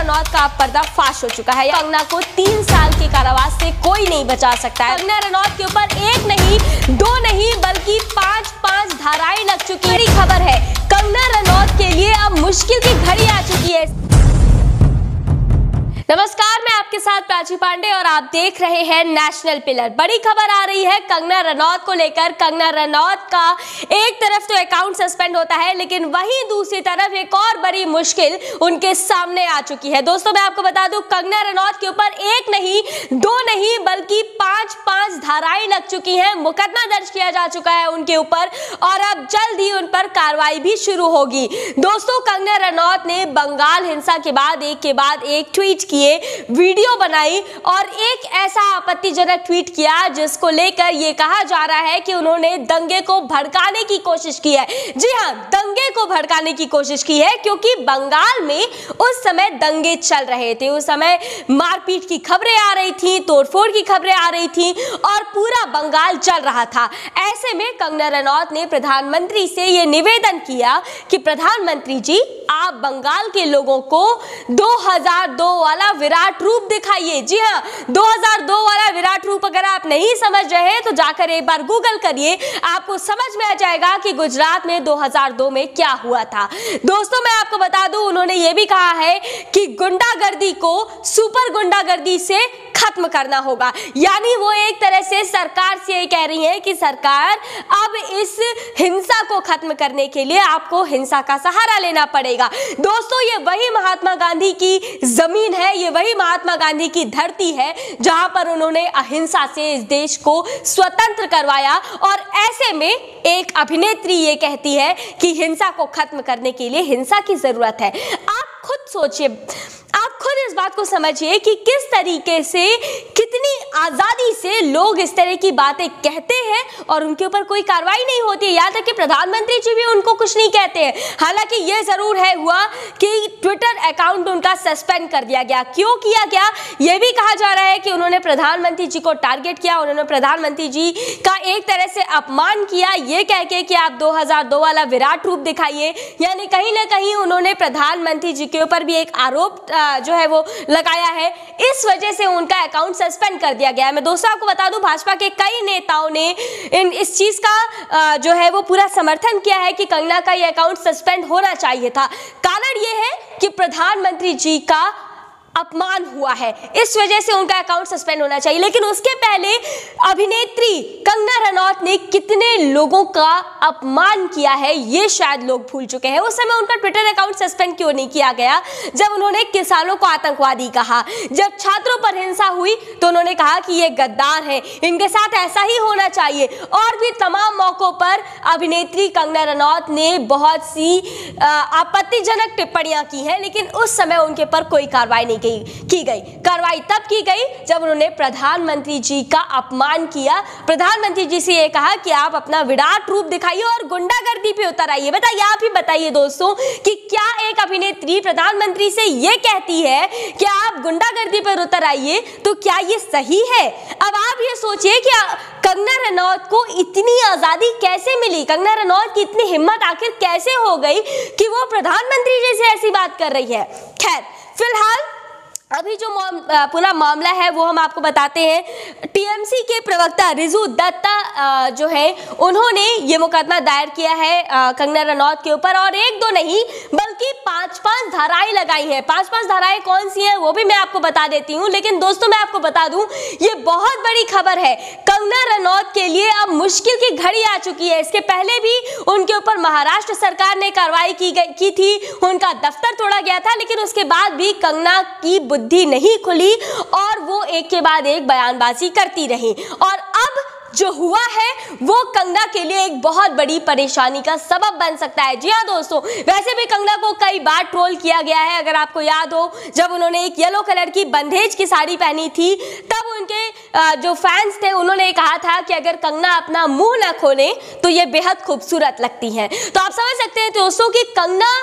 रनौत का पर्दाफाश हो चुका है। कंगना को 3 साल के कारावास से कोई नहीं बचा सकता है। कंगना रनौत के ऊपर 1 नहीं 2 नहीं बल्कि 5 धाराएं लग चुकी है। बड़ी खबर है, कंगना रनौत के लिए अब मुश्किल की घड़ी आ चुकी है। नमस्कार, मैं आपके साथ प्राची पांडे और आप देख रहे हैं नेशनल पिलर। बड़ी खबर आ रही है कंगना रनौत को लेकर। कंगना रनौत का एक तरफ तो अकाउंट सस्पेंड होता है, लेकिन वहीं दूसरी तरफ एक और बड़ी मुश्किल उनके सामने आ चुकी है। दोस्तों, मैं आपको बता दूं, कंगना रनौत के ऊपर 1 नहीं 2 नहीं बल्कि 5 धाराएं लग चुकी हैं। मुकदमा दर्ज किया जा चुका है उनके ऊपर और अब जल्द ही उन पर कार्रवाई भी शुरू होगी। दोस्तों, कंगना रनौत ने बंगाल हिंसा के बाद एक ट्वीट किए, वीडियो बनाई और एक ऐसा आपत्तिजनक ट्वीट किया जिसको लेकर यह कहा जा रहा है कि उन्होंने दंगे को भड़काने की कोशिश की है। जी हां, दंगे को भड़काने की कोशिश की है, क्योंकि बंगाल में उस समय दंगे चल रहे थे। उस समय मारपीट की खबरें आ रही थी, तोड़फोड़ की खबरें आ रही थी और पूरा बंगाल जल रहा था। ऐसे में कंगना रनौत ने प्रधानमंत्री से यह निवेदन किया कि प्रधानमंत्री जी, आप बंगाल के लोगों को 2002 वाला विराट रूप दिखाइए। जी हां, 2002 वाला विराट रूप अगर आप नहीं समझ रहे तो जाकर एक बार गूगल करिए, आपको समझ में आ जाएगा कि गुजरात में 2002 में क्या हुआ था। दोस्तों, मैं आपको बता दूं, उन्होंने ये भी कहा है कि गुंडागर्दी को सुपर गुंडागर्दी से खत्म करना होगा। यानी वो एक तरह से सरकार से ये कह रही है कि सरकार, अब इस हिंसा को खत्म करने के लिए आपको हिंसा का सहारा लेना पड़ेगा। दोस्तों, ये वही महात्मा गांधी की जमीन है, ये वही महात्मा गांधी की धरती है जहां पर उन्होंने अहिंसा से इस देश को स्वतंत्र करवाया। और ऐसे में एक अभिनेत्री ये कहती है कि हिंसा को खत्म करने के लिए हिंसा की जरूरत है। आप खुद सोचिए, आप खुद इस बात को समझिए कि किस तरीके से, कितनी आजादी से लोग इस तरह की बातें कहते हैं और उनके ऊपर कोई कार्रवाई नहीं होती है। यहाँ तक कि प्रधानमंत्री जी भी उनको कुछ नहीं कहते हैं। हालांकि यह जरूर है हुआ कि ट्विटर अकाउंट उनका सस्पेंड कर दिया गया। क्यों किया गया, यह भी कहा जा रहा है कि उन्होंने प्रधानमंत्री जी को टारगेट किया, उन्होंने प्रधानमंत्री जी का एक तरह से अपमान किया, ये कह के कि आप 2002 वाला विराट रूप दिखाइए। यानी कहीं ना कहीं उन्होंने प्रधानमंत्री जी के ऊपर भी एक आरोप जो है वो लगाया है। इस वजह से उनका अकाउंट सस्पेंड कर दिया गया है। मैं दोस्तों आपको बता दूं, भाजपा के कई नेताओं ने इस चीज का जो है वो पूरा समर्थन किया है कि कंगना का ये अकाउंट सस्पेंड होना चाहिए था। कारण ये है कि प्रधानमंत्री जी का अपमान हुआ है, इस वजह से उनका अकाउंट सस्पेंड होना चाहिए। लेकिन उसके पहले अभिनेत्री कंगना रनौत ने कितने लोगों का अपमान किया है ये शायद लोग भूल चुके हैं। उस समय उनका ट्विटर अकाउंट सस्पेंड क्यों नहीं किया गया, जब उन्होंने किसानों को आतंकवादी कहा, जब छात्रों पर हिंसा हुई तो उन्होंने कहा कि ये गद्दार है, इनके साथ ऐसा ही होना चाहिए। और भी तमाम मौकों पर अभिनेत्री कंगना रनौत ने बहुत सी आपत्तिजनक टिप्पणियां की हैं, लेकिन उस समय उनके पर कोई कार्रवाई नहीं की गई। कार्रवाई तब की गई जब उन्होंने प्रधानमंत्री जी का अपमान किया, प्रधानमंत्री जी से ये कहा कि आप अपना विराट रूप दिखाइए और गुंडागर्दी पे उतर आइए। बताइए, आप ही बताइए दोस्तों, कि क्या एक अभिनेत्री प्रधानमंत्री से ये कहती है कि आप गुंडागर्दी पर उतर आइए, तो क्या ये सही है? अब आप ये सोचिए कि कंगना रनौत को इतनी आजादी कैसे मिली, कंगना रनौत की इतनी हिम्मत आखिर कैसे हो गई कि वो प्रधानमंत्री जी से ऐसी बात कर रही है। खैर, फिलहाल अभी जो पूरा मामला है वो हम आपको बताते हैं। टीएमसी के प्रवक्ता रिजू दत्ता जो है, उन्होंने ये मुकदमा दायर किया है कंगना रनौत के ऊपर और 1-2 नहीं बल्कि 5 धाराएं लगाई हैं। 5 धाराएं कौन सी हैं वो भी मैं आपको बता देती हूँ। लेकिन दोस्तों, मैं आपको बता दूं, ये बहुत बड़ी खबर है। कंगना रनौत के लिए अब मुश्किल की घड़ी आ चुकी है। इसके पहले भी उनके ऊपर महाराष्ट्र सरकार ने कार्रवाई की थी, उनका दफ्तर तोड़ा गया था, लेकिन उसके बाद भी कंगना की बुद्धि नहीं खुली और वो एक के बाद एक बयानबाजी करती रही। और अब जो हुआ है वो कंगना के लिए एक बहुत बड़ी परेशानी का सबब बन सकता है। जी हाँ दोस्तों, वैसे भी कंगना को कई बार ट्रोल किया गया है। अगर आपको याद हो, जब उन्होंने एक येलो कलर की बंदेज की साड़ी पहनी थी, तब उनके जो फैंस थे उन्होंने कहा था कि अगर कंगना अपना मुंह न खोले तो ये बेहद खूबसूरत लगती हैं। तो आप समझ सकते हैं दोस्तों कि कंगना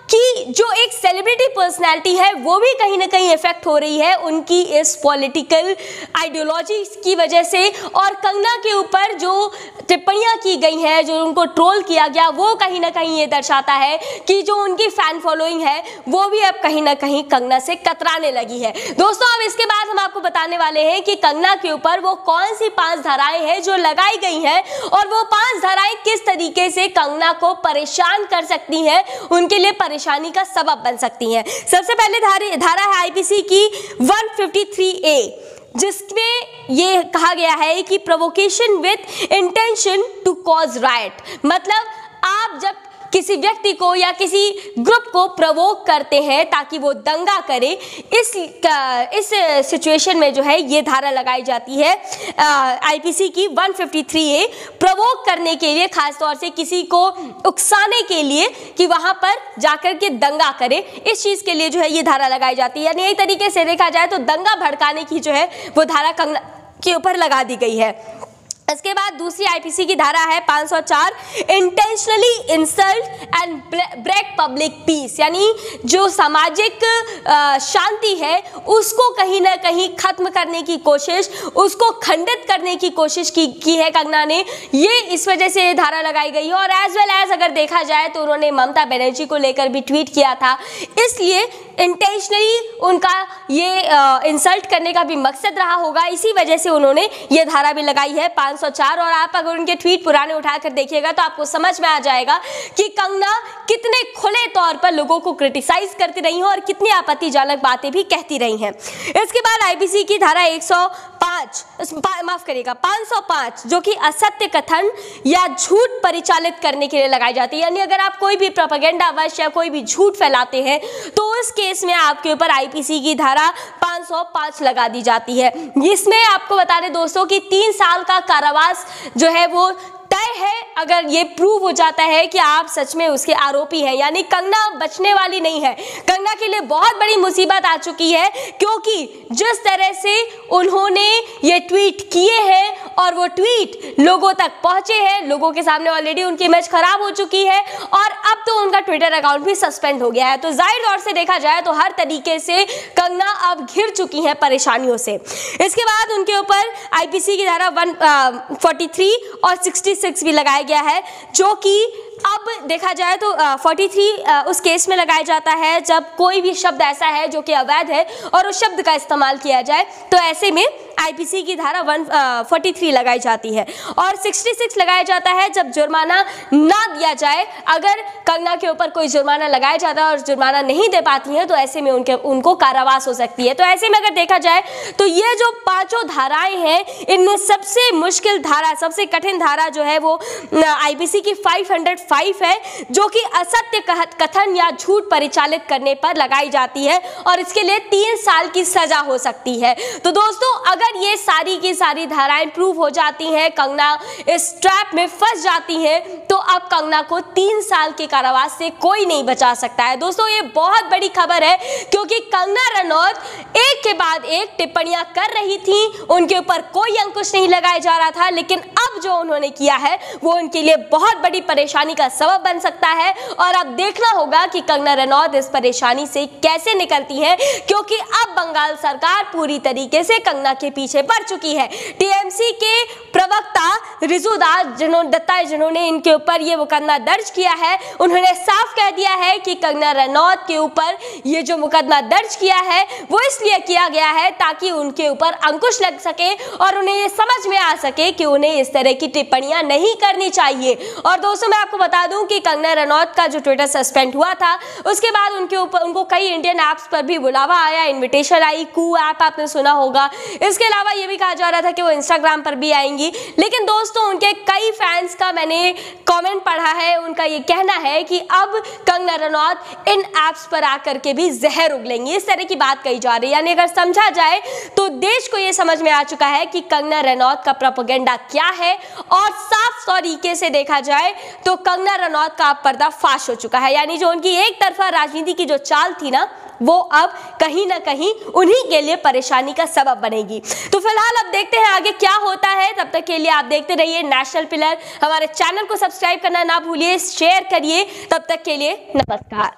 कि जो एक सेलिब्रिटी पर्सनालिटी है वो भी कहीं ना कहीं इफेक्ट हो रही है उनकी इस पॉलिटिकल आइडियोलॉजी की वजह से, और कंगना के ऊपर जो टिप्पणियां की गई हैं, जो उनको ट्रोल किया गया, वो कहीं ना कहीं ये दर्शाता है कि जो उनकी फैन फॉलोइंग है वो भी अब कहीं ना कहीं कंगना से कतराने लगी है। दोस्तों अब इसके बाद हम आपको बताने वाले हैं कि कंगना के ऊपर वो कौन सी 5 धाराएं हैं जो लगाई गई हैं, और वो 5 धाराएं किस तरीके से कंगना को परेशान कर सकती हैं, उनके लिए परेशानी का सबब बन सकती हैं। सबसे पहले धारा है आईपीसी की 153A, जिसमें ये कहा गया है कि provocation with intention to cause riot. मतलब आप जब किसी व्यक्ति को या किसी ग्रुप को प्रवोक करते हैं ताकि वो दंगा करे, इस सिचुएशन में जो है ये धारा लगाई जाती है आईपीसी की 153A, प्रवोक करने के लिए, खासतौर से किसी को उकसाने के लिए कि वहां पर जाकर के दंगा करे, इस चीज के लिए जो है ये धारा लगाई जाती है। यानी एक तरीके से देखा जाए तो दंगा भड़काने की जो है वो धारा कंगना के ऊपर लगा दी गई है। इसके बाद दूसरी आईपीसी की धारा है 504, intentionally insult and break public peace. यानी जो सामाजिक शांति है उसको कहीं ना कहीं खत्म करने की कोशिश, उसको खंडित करने की कोशिश की है कंगना ने, ये इस वजह से धारा लगाई गई है। और एज वेल एज अगर देखा जाए तो उन्होंने ममता बनर्जी को लेकर भी ट्वीट किया था, इसलिए इंटेंशनली उनका ये इंसल्ट करने का भी मकसद रहा होगा, इसी वजह से उन्होंने ये धारा भी लगाई है 504। और आप अगर उनके ट्वीट पुराने उठाकर देखिएगा तो आपको समझ में आ जाएगा कि कंगना कितने खुले तौर पर लोगों को क्रिटिसाइज करती रही हैं और कितनी आपत्तिजनक बातें भी कहती रही हैं। इसके बाद आईपीसी की धारा 505 जो कि असत्य कथन या झूठ परिचालित करने के लिए लगाई जाती है। यानी अगर आप कोई भी प्रोपेगेंडा वश या कोई भी झूठ फैलाते हैं तो उस केस में आपके ऊपर आईपीसी की धारा 505 लगा दी जाती है। इसमें आपको बता दें दोस्तों कि 3 साल का कारावास जो है वो तय है अगर ये प्रूव हो जाता है कि आप सच में उसके आरोपी हैं। यानी कंगना बचने वाली नहीं है। कंगना के लिए बहुत बड़ी मुसीबत आ चुकी है, क्योंकि जिस तरह से उन्होंने ये ट्वीट किए हैं और वो ट्वीट लोगों तक पहुंचे हैं, लोगों के सामने ऑलरेडी उनकी इमेज खराब हो चुकी है और अब तो उनका ट्विटर अकाउंट भी सस्पेंड हो गया है। तो जाहिर तौर से देखा जाए तो हर तरीके से कंगना अब घिर चुकी है परेशानियों से। इसके बाद उनके ऊपर आईपीसी की धारा 143 और 66 भी लगाया गया है, जो कि अब देखा जाए तो 43 उस केस में लगाया जाता है जब कोई भी शब्द ऐसा है जो कि अवैध है और उस शब्द का इस्तेमाल किया जाए, तो ऐसे में आईपीसी की धारा 143 लगाई जाती है। और 66 लगाया जाता है जब जुर्माना ना दिया जाए। अगर कंगना के ऊपर कोई जुर्माना लगाया जाता है और जुर्माना नहीं दे पाती है तो ऐसे में उनको कारावास हो सकती है। तो ऐसे में अगर देखा जाए तो ये जो 5 धाराएं हैं, इनमें सबसे मुश्किल धारा, सबसे कठिन धारा जो है वो आईपीसी की 505 है, जो कि असत्य कथन या झूठ परिचालित करने पर लगाई जाती है और इसके लिए 3 साल की सजा हो सकती है। तो दोस्तों अगर ये सारी की सारी धाराएं प्रूव हो जाती हैं, कंगना इस ट्रैप में फंस जाती है, तो अब कंगना को 3 साल के कारावास से कोई नहीं बचा सकता है। दोस्तों ये बहुत बड़ी खबर है, क्योंकि कंगना रनौत एक के बाद एक टिप्पणियां कर रही थी, उनके ऊपर कोई अंकुश नहीं लगाया जा रहा था, लेकिन अब जो उन्होंने किया है वो उनके लिए बहुत बड़ी परेशानी का सबब बन सकता है। और अब देखना होगा कि कंगना रनौत इस परेशानी से कैसे निकलती है, क्योंकि अब बंगाल सरकार पूरी तरीके से कंगना के पीछे पड़ चुकी है। टीएमसी के प्रवक्ता रिजू दत्ता जिन्होंने इनके ऊपर ये मुकदमा दर्ज किया है, उन्होंने साफ कह दिया है कि कंगना रनौत के ऊपर ये जो मुकदमा दर्ज किया है वो इसलिए किया गया है ताकि उनके ऊपर अंकुश लग सके और उन्हें ये समझ में आ सके कि उन्हें इस तरह की टिप्पणियां नहीं करनी चाहिए। और दोस्तों मैं आपको बता दूं कि कंगना रनौत का जो ट्विटर सस्पेंड हुआ था उसके बाद उनको कई इंडियन ऐप्स पर भी बुलावा आया, इनविटेशन आई, कू ऐप आपने सुना होगा। इसके अलावा ये भी कहा जा रहा था कि वो इंस्टाग्राम पर भी आएंगी, लेकिन दोस्तों उनके कई फैंस का मैंने कमेंट पढ़ा है, उनका ये कहना है कि अब कंगना रनौत इन ऐप्स पर आकर के भी जहर उगलेंगी, इस तरह की बात कही जा रही है। यानी अगर समझा जाए तो देश को ये समझ में आ चुका है कि कंगना रनौत का प्रोपेगेंडा क्या है, और साफ तरीके से देखा जाए तो कंगना रनौत का पर्दाफाश हो चुका है। यानी जो उनकी एक तरफा राजनीति की जो चाल थी ना, वो अब कहीं ना कहीं उन्हीं के लिए परेशानी का सबब बनेगी। तो फिलहाल अब देखते हैं आगे क्या होता है। तब तक के लिए आप देखते रहिए नेशनल पिलर। हमारे चैनल को सब्सक्राइब करना ना भूलिए, शेयर करिए। तब तक के लिए नमस्कार।